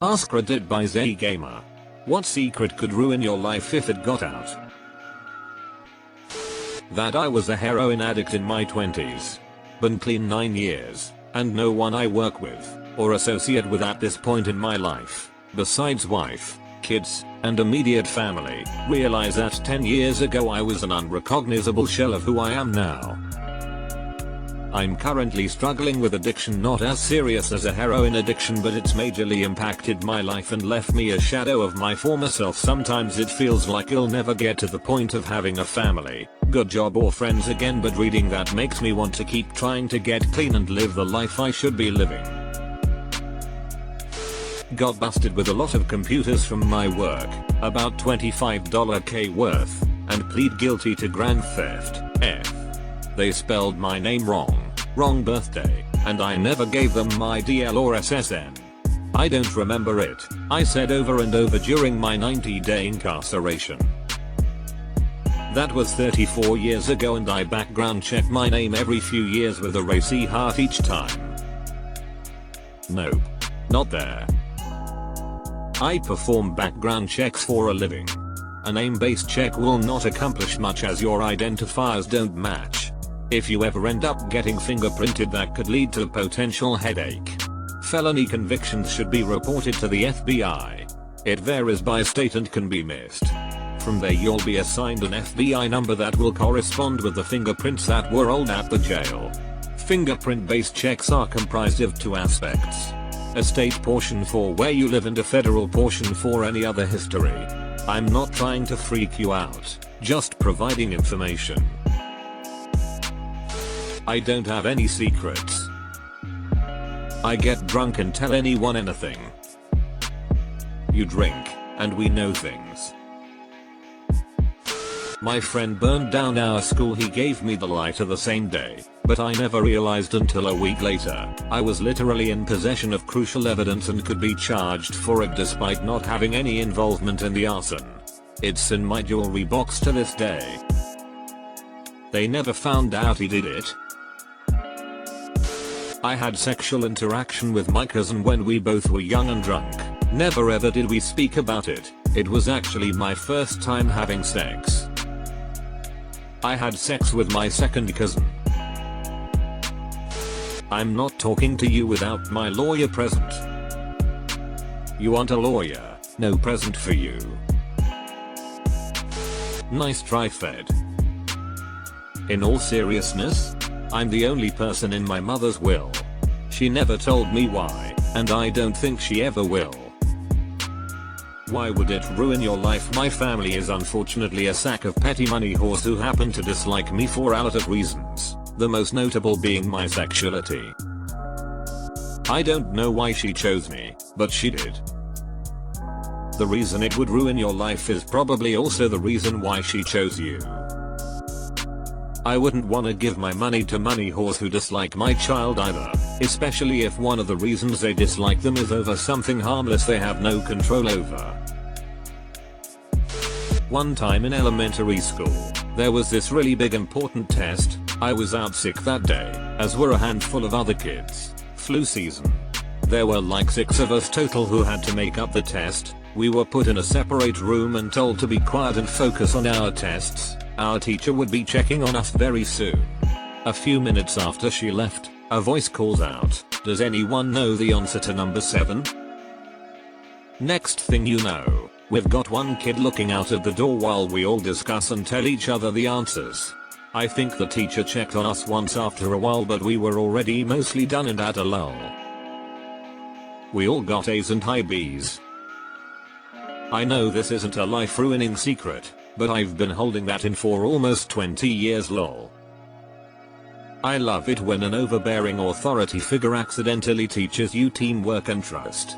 AskReddit by Zay Gamer. What secret could ruin your life if it got out? That I was a heroin addict in my 20s. Been clean 9 years, and no one I work with, or associate with at this point in my life, besides wife, kids, and immediate family, realize that 10 years ago I was an unrecognizable shell of who I am now. I'm currently struggling with addiction, not as serious as a heroin addiction, but it's majorly impacted my life and left me a shadow of my former self. Sometimes it feels like I'll never get to the point of having a family, good job or friends again, but reading that makes me want to keep trying to get clean and live the life I should be living. Got busted with a lot of computers from my work, about $25k worth, and plead guilty to grand theft. They spelled my name wrong birthday, and I never gave them my DL or SSN. I don't remember it, I said over and over during my 90-day incarceration. That was 34 years ago, and I background check my name every few years with a racy heart each time. Nope. Not there. I perform background checks for a living. A name-based check will not accomplish much as your identifiers don't match. If you ever end up getting fingerprinted, that could lead to a potential headache. Felony convictions should be reported to the FBI. It varies by state and can be missed. From there you'll be assigned an FBI number that will correspond with the fingerprints that were rolled at the jail. Fingerprint-based checks are comprised of two aspects: a state portion for where you live and a federal portion for any other history. I'm not trying to freak you out, just providing information. I don't have any secrets. I get drunk and tell anyone anything. You drink, and we know things. My friend burned down our school. He gave me the lighter the same day, but I never realized until a week later I was literally in possession of crucial evidence and could be charged for it despite not having any involvement in the arson. It's in my jewelry box to this day. They never found out he did it. I had sexual interaction with my cousin when we both were young and drunk. Never ever did we speak about it. It was actually my first time having sex. I had sex with my second cousin. I'm not talking to you without my lawyer present. You want a lawyer? No present for you. Nice try, Fed. In all seriousness, I'm the only person in my mother's will. She never told me why, and I don't think she ever will. Why would it ruin your life? My family is unfortunately a sack of petty money whores who happen to dislike me for a lot of reasons, the most notable being my sexuality. I don't know why she chose me, but she did. The reason it would ruin your life is probably also the reason why she chose you. I wouldn't wanna give my money to money whores who dislike my child either, especially if one of the reasons they dislike them is over something harmless they have no control over. One time in elementary school, there was this really big important test. I was out sick that day, as were a handful of other kids. Flu season. There were like 6 of us total who had to make up the test. We were put in a separate room and told to be quiet and focus on our tests. Our teacher would be checking on us very soon. A few minutes after she left, a voice calls out, "Does anyone know the answer to number 7? Next thing you know, we've got one kid looking out at the door while we all discuss and tell each other the answers. I think the teacher checked on us once after a while, but we were already mostly done and at a lull. We all got A's and high B's. I know this isn't a life-ruining secret, but I've been holding that in for almost 20 years lol. I love it when an overbearing authority figure accidentally teaches you teamwork and trust.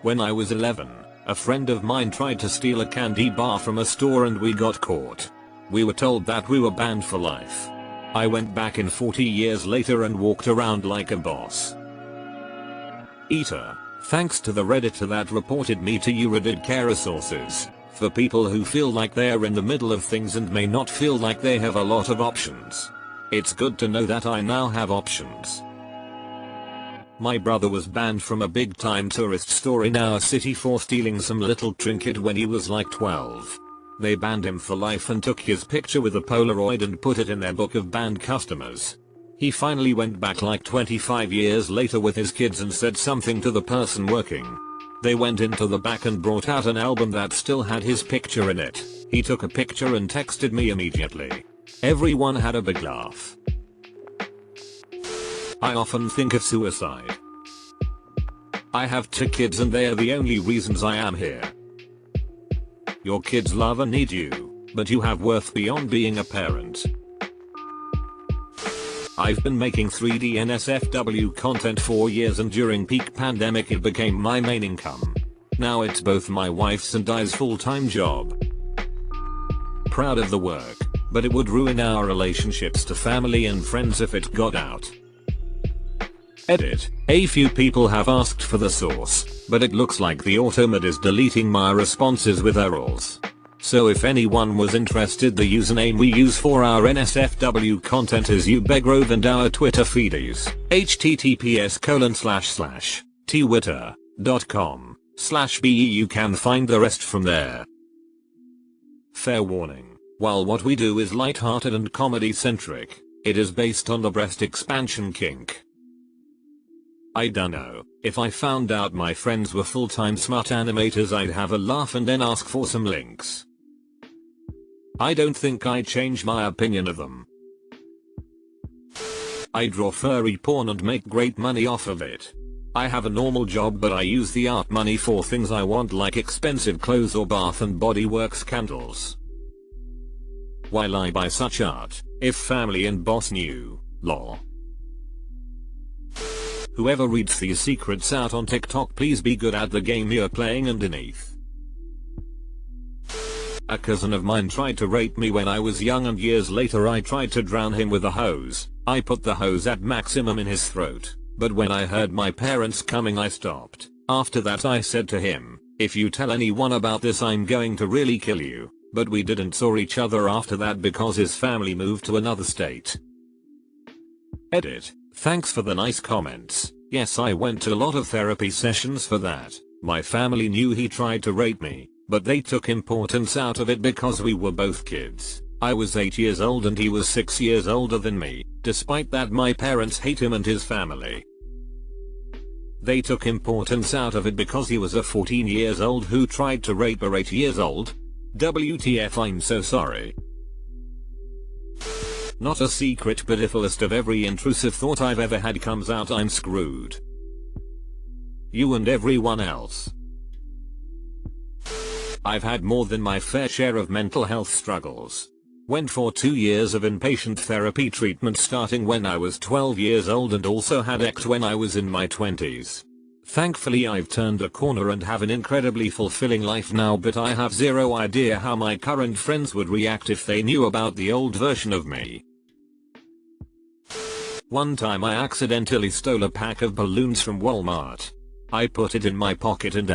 When I was 11, a friend of mine tried to steal a candy bar from a store and we got caught. We were told that we were banned for life. I went back in 40 years later and walked around like a boss. Eater. Thanks to the Redditor that reported me to you. Reddit care sources. For people who feel like they're in the middle of things and may not feel like they have a lot of options. It's good to know that I now have options. My brother was banned from a big time tourist store in our city for stealing some little trinket when he was like 12. They banned him for life and took his picture with a Polaroid and put it in their book of banned customers. He finally went back like 25 years later with his kids and said something to the person working. They went into the back and brought out an album that still had his picture in it. He took a picture and texted me immediately. Everyone had a big laugh. I often think of suicide. I have 2 kids and they are the only reasons I am here. Your kids love and need you, but you have worth beyond being a parent. I've been making 3D NSFW content for years and during peak pandemic it became my main income. Now it's both my wife's and I's full-time job. Proud of the work, but it would ruin our relationships to family and friends if it got out. Edit. A few people have asked for the source, but it looks like the automat is deleting my responses with errors. So if anyone was interested, the username we use for our NSFW content is ubegrove and our Twitter feed is https://twitter.com/be. You can find the rest from there. Fair warning, while what we do is light-hearted and comedy-centric, it is based on the breast expansion kink. I dunno, if I found out my friends were full-time smut animators I'd have a laugh and then ask for some links. I don't think I'd change my opinion of them. I draw furry porn and make great money off of it. I have a normal job but I use the art money for things I want like expensive clothes or Bath and Body Works candles. While I buy such art, if family and boss knew, lol. Whoever reads these secrets out on TikTok, please be good at the game you're playing underneath. A cousin of mine tried to rape me when I was young and years later I tried to drown him with a hose. I put the hose at maximum in his throat, but when I heard my parents coming I stopped. After that I said to him, if you tell anyone about this I'm going to really kill you. But we didn't saw each other after that because his family moved to another state. Edit. Thanks for the nice comments. Yes, I went to a lot of therapy sessions for that. My family knew he tried to rape me, but they took importance out of it because we were both kids. I was 8 years old and he was 6 years older than me. Despite that my parents hate him and his family. They took importance out of it because he was a 14 years old who tried to rape a 8 years old. WTF, I'm so sorry. Not a secret, but if a list of every intrusive thought I've ever had comes out I'm screwed. You and everyone else. I've had more than my fair share of mental health struggles. Went for 2 years of inpatient therapy treatment starting when I was 12 years old and also had ACT when I was in my 20s. Thankfully I've turned a corner and have an incredibly fulfilling life now, but I have zero idea how my current friends would react if they knew about the old version of me. One time I accidentally stole a pack of balloons from Walmart. I put it in my pocket and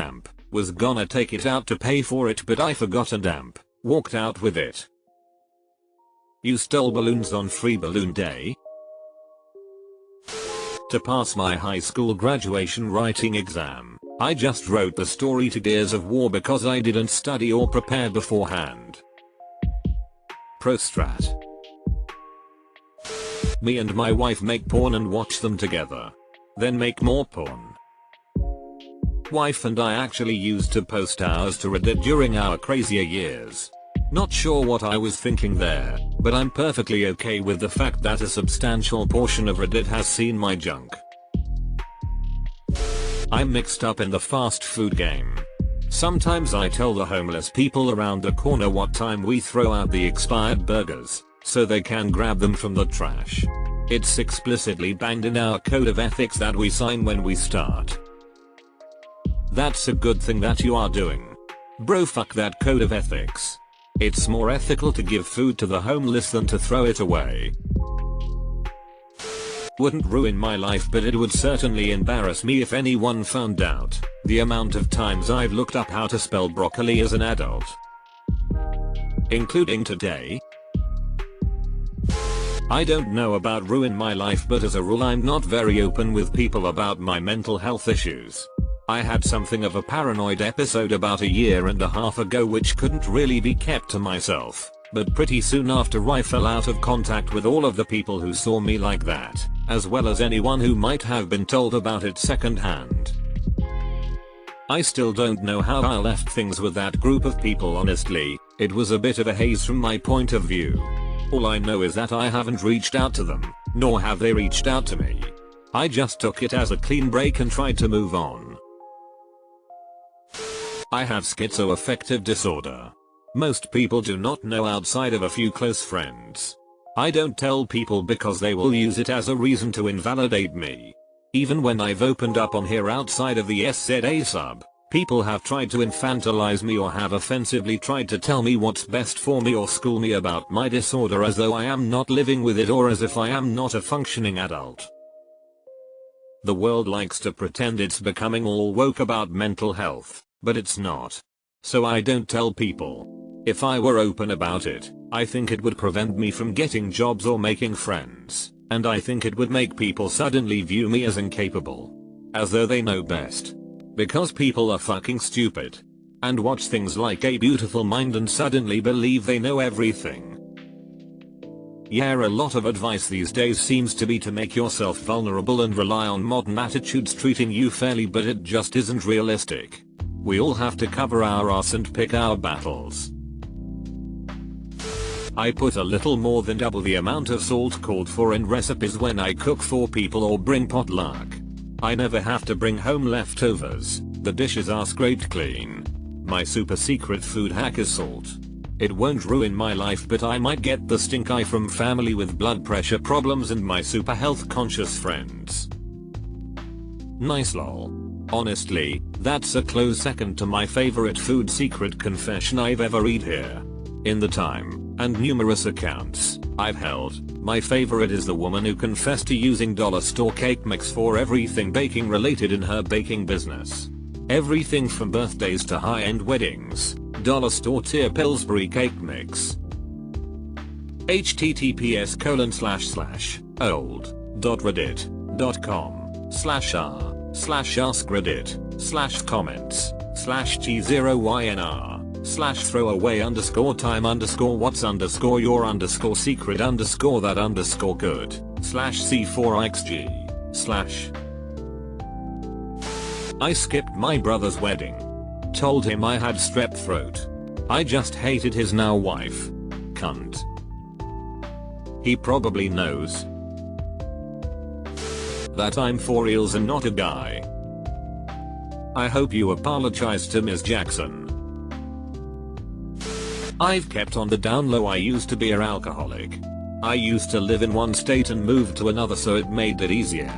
was gonna take it out to pay for it, but I forgot and walked out with it. You stole balloons on Free Balloon Day? To pass my high school graduation writing exam, I just wrote the story to Gears of War because I didn't study or prepare beforehand. Prostrat. Me and my wife make porn and watch them together. Then make more porn. Wife and I actually used to post ours to Reddit during our crazier years. Not sure what I was thinking there, but I'm perfectly okay with the fact that a substantial portion of Reddit has seen my junk. I'm mixed up in the fast food game. Sometimes I tell the homeless people around the corner what time we throw out the expired burgers, so they can grab them from the trash. It's explicitly banged in our code of ethics that we sign when we start. That's a good thing that you are doing. Bro, fuck that code of ethics. It's more ethical to give food to the homeless than to throw it away. Wouldn't ruin my life, but it would certainly embarrass me if anyone found out the amount of times I've looked up how to spell broccoli as an adult. Including today. I don't know about ruin my life, but as a rule I'm not very open with people about my mental health issues. I had something of a paranoid episode about a year and a half ago which couldn't really be kept to myself, but pretty soon after I fell out of contact with all of the people who saw me like that, as well as anyone who might have been told about it secondhand. I still don't know how I left things with that group of people, honestly. It was a bit of a haze from my point of view. All I know is that I haven't reached out to them, nor have they reached out to me. I just took it as a clean break and tried to move on. I have schizoaffective disorder. Most people do not know outside of a few close friends. I don't tell people because they will use it as a reason to invalidate me. Even when I've opened up on here outside of the SZA sub, people have tried to infantilize me or have offensively tried to tell me what's best for me or school me about my disorder as though I am not living with it or as if I am not a functioning adult. The world likes to pretend it's becoming all woke about mental health, but it's not. So I don't tell people. If I were open about it, I think it would prevent me from getting jobs or making friends, and I think it would make people suddenly view me as incapable. As though they know best. Because people are fucking stupid. And watch things like A Beautiful Mind and suddenly believe they know everything. Yeah, a lot of advice these days seems to be to make yourself vulnerable and rely on modern attitudes treating you fairly, but it just isn't realistic. We all have to cover our ass and pick our battles. I put a little more than double the amount of salt called for in recipes when I cook for people or bring potluck. I never have to bring home leftovers, the dishes are scraped clean. My super secret food hack is salt. It won't ruin my life, but I might get the stink eye from family with blood pressure problems and my super health conscious friends. Nice lol. Honestly, that's a close second to my favorite food secret confession I've ever read here. In the time, and numerous accounts I've held, my favorite is the woman who confessed to using dollar store cake mix for everything baking related in her baking business. Everything from birthdays to high-end weddings. Dollar store tier Pillsbury cake mix. https://old.reddit.com/r/throwaway_time_what_good/c4xg/ I skipped my brother's wedding. Told him I had strep throat. I just hated his now wife. Cunt. He probably knows that I'm for reals and not a guy. I hope you apologize to Ms. Jackson. I've kept on the down low. I used to be an alcoholic. I used to live in one state and moved to another, so it made it easier.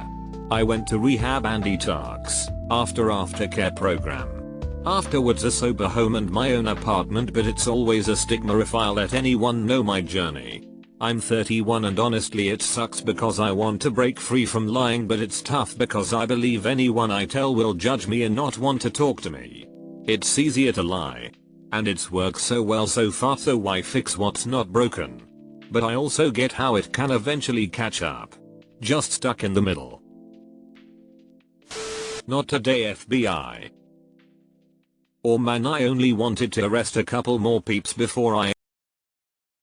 I went to rehab and detox, aftercare program. Afterwards a sober home and my own apartment, but it's always a stigma if I let anyone know my journey. I'm 31 and honestly it sucks because I want to break free from lying, but it's tough because I believe anyone I tell will judge me and not want to talk to me. It's easier to lie. And it's worked so well so far, so why fix what's not broken? But I also get how it can eventually catch up. Just stuck in the middle. Not today, FBI. Or man, I only wanted to arrest a couple more peeps before I